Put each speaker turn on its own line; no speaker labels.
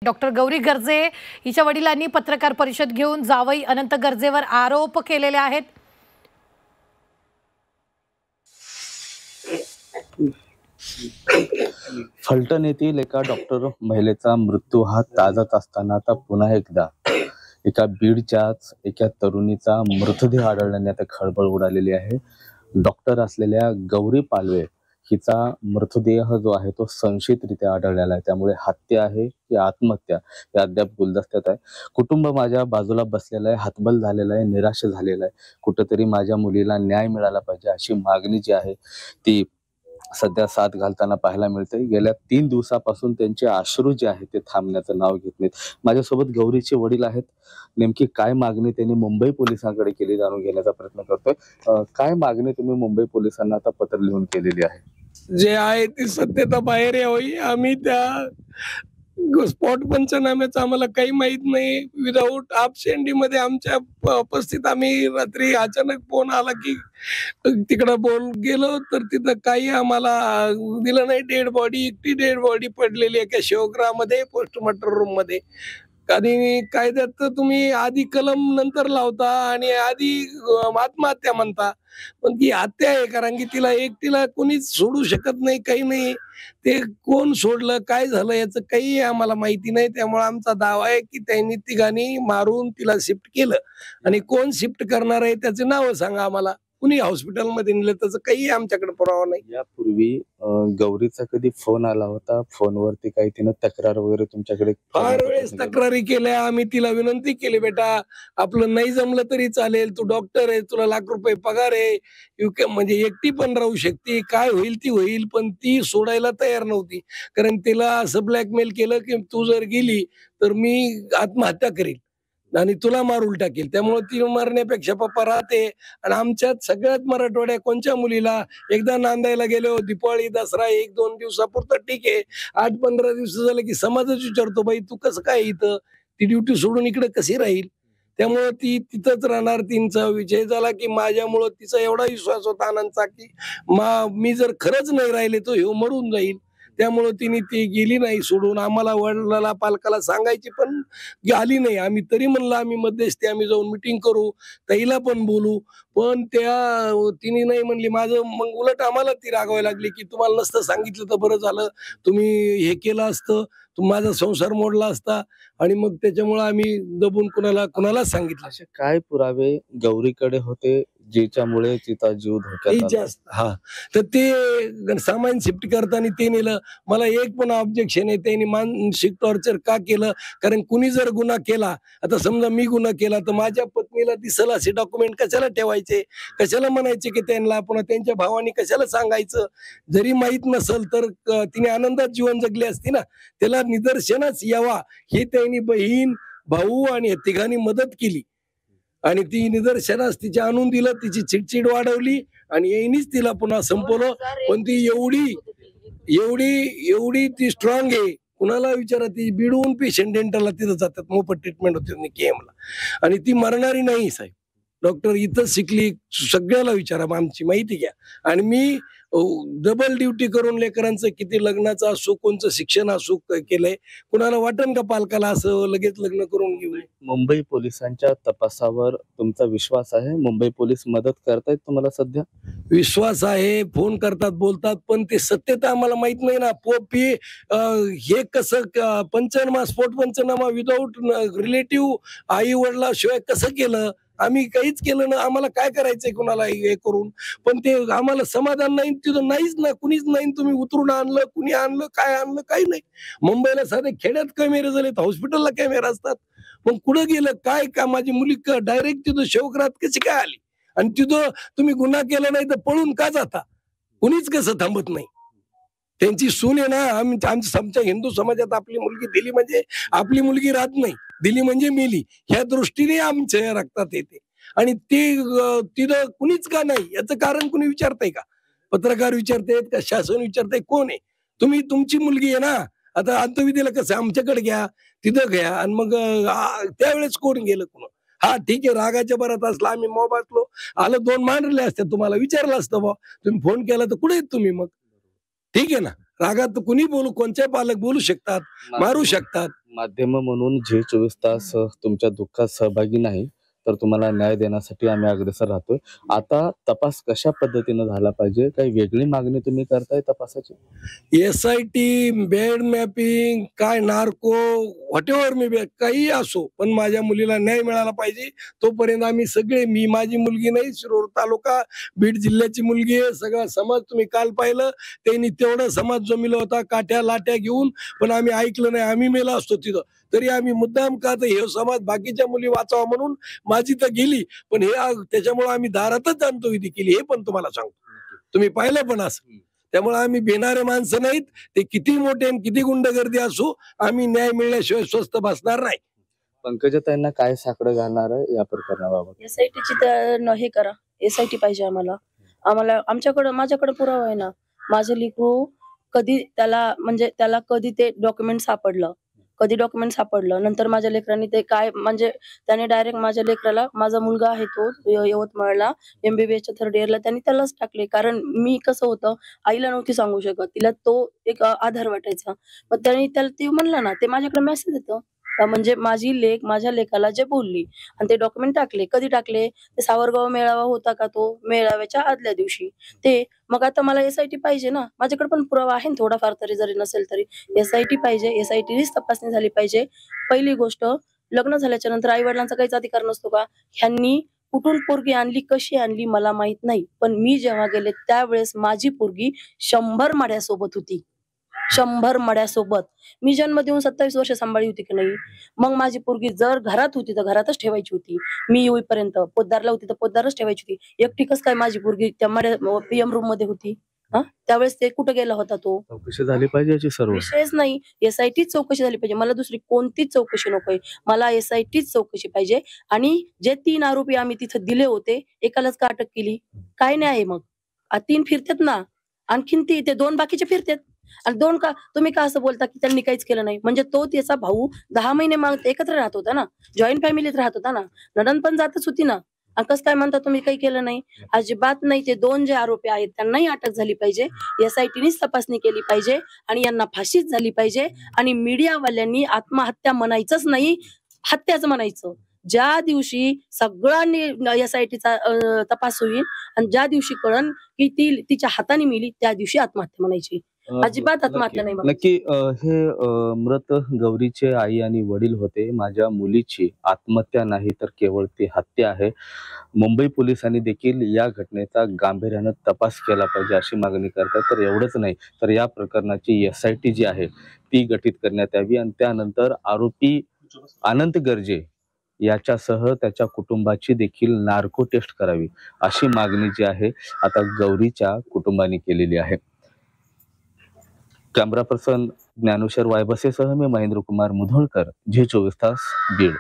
Doctor Gauri Garje हिच्या वडिलांनी पत्रकार परिषद घेऊन जावई अनंत गर्जेवर आरोप केलेले आहेत।
फलटण येथील एका डॉक्टर महिलेचा मृत्यू हा ताजत असताना आता पुन्हा एकदा एका बीडच्याच एका तरुणीचा मृतदेह आढळल्याने आता खळबळ उडालेली आहे। डॉक्टर असलेल्या गौरी पालवे हिचा मृतदेह जो आहे तो संशयितरित्या आढळलेला आहे, त्यामुळे हत्या आहे की आत्महत्या हे अद्याप गुलदस्त्यात आहे। कुटुंब माझ्या बाजूला बसलेलं आहे, हतबल झालेलं आहे, निराश झालेलं आहे। कुठेतरी माझ्या मुलीला न्याय मिळाला पाहिजे अशी मागणी जी आहे ती सध्या साथ घालताना पाहायला मिळते। गेल्या 3 दिवसापासून त्यांचे अश्रू जे आहे ते थांबण्याचं नाव घेत नाहीत। माझ्यासोबत गौरीचे वडील आहेत। नेमकी काय मागणी त्यांनी मुंबई पोलिसांकडे केली जाणून घेण्याचा प्रयत्न करतोय। काय मागणी तुम्ही मुंबई पोलिसांना आता पत्र लिहून केलेली आहे?
जे आहे ती सत्यता बाहेर यावी। आम्ही त्या स्पॉट पंचनाम्याचं आम्हाला काही माहित नाही। विदाऊट अपसेंडी मध्ये आमच्या उपस्थित आम्ही रात्री अचानक फोन आला की तिकडं बोल गेलो तर तिथं काही आम्हाला दिलं नाही। डेड बॉडी, एकटी डेड बॉडी पडलेली एका शिवग्रामध्ये पोस्टमॉर्टम रूम मध्ये। आणि कायद्यात तर तुम्ही आधी कलम नंतर लावता आणि आधी आत्महत्या म्हणता, पण ती हत्या आहे कारण की तिला कोणीच सोडू शकत नाही, काही नाही। ते कोण सोडलं, काय झालं याचं काही आम्हाला माहिती नाही। त्यामुळे आमचा दावा आहे की त्यांनी तिघांनी मारून तिला शिफ्ट केलं आणि कोण शिफ्ट करणार आहे त्याचे नाव सांगा आम्हाला। कुणी हॉस्पिटलमध्ये नेलं त्याचं काही आमच्याकडे पुरावा नाही।
यापूर्वी गौरीचा कधी फोन आला होता? फोनवरती काही तिनं तक्रार वगैरे तुमच्याकडे?
फार वेळेस तक्रारी केल्या आम्ही। तिला विनंती केली, बेटा आपलं नाही जमलं तरी चालेल, तू डॉक्टर आहे, तुला लाख रुपये पगार आहे, म्हणजे एकटी पण राहू शकते, काय होईल ती होईल। पण ती सोडायला तयार नव्हती, कारण तिला असं ब्लॅकमेल केलं की तू जर गेली तर मी आत्महत्या करील आणि तुला मारून टाकेल। त्यामुळे ती मरण्यापेक्षा पप्पा राहते। आणि आमच्यात सगळ्यात मराठवाड्या कोणच्या मुलीला एकदा नांदायला गेलो, दिवाळी दसरा 1-2 दिवसापुरतं ठीक आहे, 8-15 दिवस झाले की समाजच विचारतो, बाई तू कसं काय इथं, ती ड्युटी सोडून इकडे कशी राहील। त्यामुळे ती तिथंच राहणार। तिचा विजय झाला की माझ्यामुळं तिचा एवढा विश्वास होता आनंदचा की मी जर खरंच नाही राहिले तर ह्यो मरून जाईल। त्यामुळे तिने ती गेली नाही सोडून। आम्हाला वडिलाला पालकाला सांगायची पण आली नाही। आम्ही तरी म्हणलं आम्ही मध्यस्थी आम्ही जाऊन मिटिंग करू, ताईला पण बोलू, पण तिने नाही म्हणली। माझं मग उलट आम्हाला ती रागवायला लागली की तुम्हाला नसतं सांगितलं तर बरं झालं, तुम्ही हे केलं असतं, माझा संसार मोडला असता। आणि मग त्याच्यामुळे आम्ही दबून कुणाला सांगितलं।
असे काय पुरावे गौरीकडे होते ज्याच्यामुळे तिचा जीव धोक्यात आला?
हा, तर ते सामान शिफ्ट करताना ते नेलं। मला एक पण ऑब्जेक्शन आहे, त्यांनी मानसिक टॉर्चर का केलं? कारण कुणी जर गुन्हा केला, आता समजा मी गुन्हा केला तर माझ्या पत्नीला दिसल असे डॉक्युमेंट कशाला ठेवायचे, कशाला म्हणायचे की त्यांना, पुन्हा त्यांच्या भावानी कशाला सांगायचं? जरी माहित नसल तर तिने आनंदात जीवन जगली असती ना। त्याला निदर्शनास यावा हे त्यांनी बहीण भाऊ आणि तिघांनी मदत केली आणि ती निदर्शनास तिच्या आणून दिलं। तिची चिडचिड वाढवली आणि येईनीच तिला पुन्हा संपवलं। पण ती एवढी ती स्ट्रॉंग आहे, कुणाला विचारा, ती बीडहून पेशंट डेंटलला तिथं जातात, मोफत ट्रीटमेंट होते केएमला, आणि ती मरणारी नाही साहेब। डॉक्टर इथं शिकली, सगळ्याला विचारा, आमची माहिती घ्या। आणि मी डबल ड्युटी करून लेकरांचं किती लग्नाचं असो, कोणचं शिक्षण असो केलंय। कुणाला वाटन का पालकाला असं लगेच लग्न करून घेऊ?
मुंबई पोलिसांच्या तपासावर तुमचा विश्वास आहे? मुंबई पोलीस मदत करतायत तुम्हाला सध्या?
विश्वास आहे, फोन करतात, बोलतात, पण ते सत्यता आम्हाला माहित नाही ना। हे कसं स्फोट पंचनामा विदाऊट रिलेटिव्ह आई वडिलाशिवाय कसं केलं? आम्ही काहीच केलं ना। आम्हाला काय करायचंय कुणाला हे करून? पण ते आम्हाला समाधान नाही, तिथं नाहीच ना, कुणीच नाही। तुम्ही उतरून आणलं, कुणी आणलं, काय आणलं, काही नाही। मुंबईला साधे खेड्यात कॅमेरे झालेत, हॉस्पिटलला कॅमेरा असतात, पण कुठं गेलं काय? का माझी मुली डायरेक्ट तिथं शवग्रात कशी काय आली? आणि तिथं तुम्ही गुन्हा केला नाही तर पळून का जाता? कुणीच कसं थांबत नाही? त्यांची सून आहे ना। आमच्या हिंदू समाजात आपली मुलगी दिली म्हणजे आपली मुलगी राहत नाही, दिली म्हणजे मेली, ह्या दृष्टीने आमच्या रक्तात येते। आणि ते तिथं कुणीच का नाही याचं कारण कुणी विचारतंय का? पत्रकार विचारतायत का? शासन विचारतंय? कोण आहे? तुम्ही, तुमची मुलगी आहे ना। आता अंतविधीला कसं आमच्याकडे घ्या, तिथं घ्या, आणि मग त्यावेळेस कोण गेलं कुणा? हा ठीक आहे, रागाच्या भरात असला आम्ही मोबाईललो आलं, 2 मांडले असते, तुम्हाला विचारलं असतं बा, तुम्ही फोन केला तर कुठे आहेत तुम्ही? मग ठीक आहे ना। रागात कुणी बोलू, कोणत्याही पालक बोलू शकतात, मारू शकतात.
माध्यम म्हणून झी 24 तास तुमच्या दुःखात सहभागी नाही, तर तुम्हाला न्याय देण्यासाठी आम्ही अग्रेसर राहतोय. आता तपास कशा पद्धतीनं झाला पाहिजे, काही वेगळी मागणी तुम्ही करताय तपासाची?
SIT, बेड मॅपिंग, काय नार्को, व्हॉटेव्हर मे बी, काही असो, पण माझ्या मुलीला न्याय मिळाला पाहिजे. तोपर्यंत आम्ही सगळे, मी माझी मुलगी नाही, शिरोळ तालुका, बीड जिल्ह्याची मुलगी आहे, सगळा समाज तुम्ही काल पाहिलं, त्यांनी तेवढा समाज जमिला होता काठ्या लाट्या घेऊन, पण आम्ही ऐकलं नाही. आम्ही मेला असतो तिथं, तरी आम्ही मुद्दाम का तर हे समाज बाकीच्या मुली वाचावा म्हणून माझी तर गेली, पण हे त्याच्यामुळे आम्ही दारातच अंत्यविधी केली, हे पण तुम्हाला सांगतो. तुम्ही पाहिलं पण असं. त्यामुळे आम्ही भिणारे माणसं नाहीत. ते किती मोठे आणि किती गुंडगर्दी असो, आम्ही न्याय मिळण्याशिवाय स्वस्थ बसणार नाही.
पंकजाताईंना काय साकडं घालणार आहे या प्रकरणाबाबत?
SITची तर हे करा, SIT पाहिजे आम्हाला. माझ्याकडे पुरावा आहे ना. माझं लेकरू कधी त्याला कधी ते डॉक्युमेंट सापडलं, नंतर माझ्या लेकरांनी ते काय म्हणजे त्याने डायरेक्ट माझ्या लेकराला, माझा मुलगा आहे तो यवतमाळला MBBSच्या 3rd इयरला, त्यांनी त्यालाच टाकले. कारण मी कसं होतं, आईला नव्हती सांगू शकत, तिला तो एक आधार वाटायचा. मग त्याला ते म्हणलं ना, ते माझ्याकडे मेसेज येतं. म्हणजे माझी लेक माझ्या लेकाला जे बोलली आणि ते डॉक्युमेंट टाकले. कधी टाकले? ते सावरगाव मेळावा होता का, तो मेळाव्याच्या आदल्या दिवशी ते. मग आता मला SIT पाहिजे ना. माझ्याकडे पण पुरावा आहे ना थोडाफार तरी, जरी नसेल तरी. SIT पाहिजे. SITनीच तपासणी झाली पाहिजे. पहिली गोष्ट, लग्न झाल्याच्या नंतर आई वडिलांचा काहीच अधिकार नसतो का? ह्यांनी कुठून पोरगी आणली, कशी आणली मला माहित नाही, पण मी जेव्हा गेले त्यावेळेस माझी पोरगी 100 माड्यासोबत होती. 100 मड्यासोबत. मी जन्म देऊन 27 वर्ष सांभाळली होती की नाही. मग माझी पोरगी जर घरात होती तर घरातच ठेवायची होती. मी येईपर्यंत पोतदारला होती तर पोतदारच ठेवायची होती. एकटी कसं काय माझी पोरगी त्या PM रूम मध्ये होती? त्यावेळेस ते कुठं गेला होता तो?
चौकशी झाली पाहिजे याची सर्व.
विषयच नाही. SITच चौकशी झाली पाहिजे. मला दुसरी कोणतीच चौकशी नकोय. मला SITच चौकशी पाहिजे. आणि जे 3 आरोपी आम्ही तिथे दिले होते, एकालाच का अटक केली? काय न्याय आहे मग? 3 फिरतात ना, आणखीन ते 2 बाकीचे फिरतात. आणि 2 का तुम्ही का असं बोलता की त्यांनी काहीच केलं नाही? म्हणजे तो त्याचा भाऊ 10 महिने एकत्र राहत होता ना, जॉईंट फॅमिलीत राहत होता ना, नणंद पण जातच होती ना. आणि कसं काय म्हणता तुम्ही काही केलं नाही? अजिबात नाही. ते 2 जे आरोपी आहेत त्यांनाही अटक झाली पाहिजे. SITनीच तपासणी केली पाहिजे आणि यांना फाशीच झाली पाहिजे. आणि मीडियावाल्यांनी आत्महत्या म्हणायचंच नाही, हत्याच म्हणायचं. ज्या दिवशी सगळ्यांनी SITचा तपास होईल आणि ज्या दिवशी कळन की ती तिच्या हाताने मेली, त्या दिवशी आत्महत्या म्हणायची. अजिबात आत्महत्या नाही म्हणायची.
नक्की हे मृत गौरीचे आई आणि वडील होते. माझ्या मुलीची आत्महत्या नाही तर केवळ ती हत्या आहे. मुंबई पोलिसांनी देखील या घटनेचा गांभीर्यानं तपास केला पाहिजे अशी मागणी करतात. तर एवढंच नाही तर या प्रकरणाची SIT जी आहे ती गठीत करण्यात यावी आणि त्यानंतर आरोपी अनंत गर्जे याच्यासह त्याच्या कुटुंबाची देखील नार्को टेस्ट करावी अशी मागणी जी आहे आता गौरीच्या कुटुंबाने केलेली आहे. कॅमेरा पर्सन ज्ञानेश्वर वायबसेसह मी महेंद्र कुमार मुधोळकर, झी 24 तास, बीड.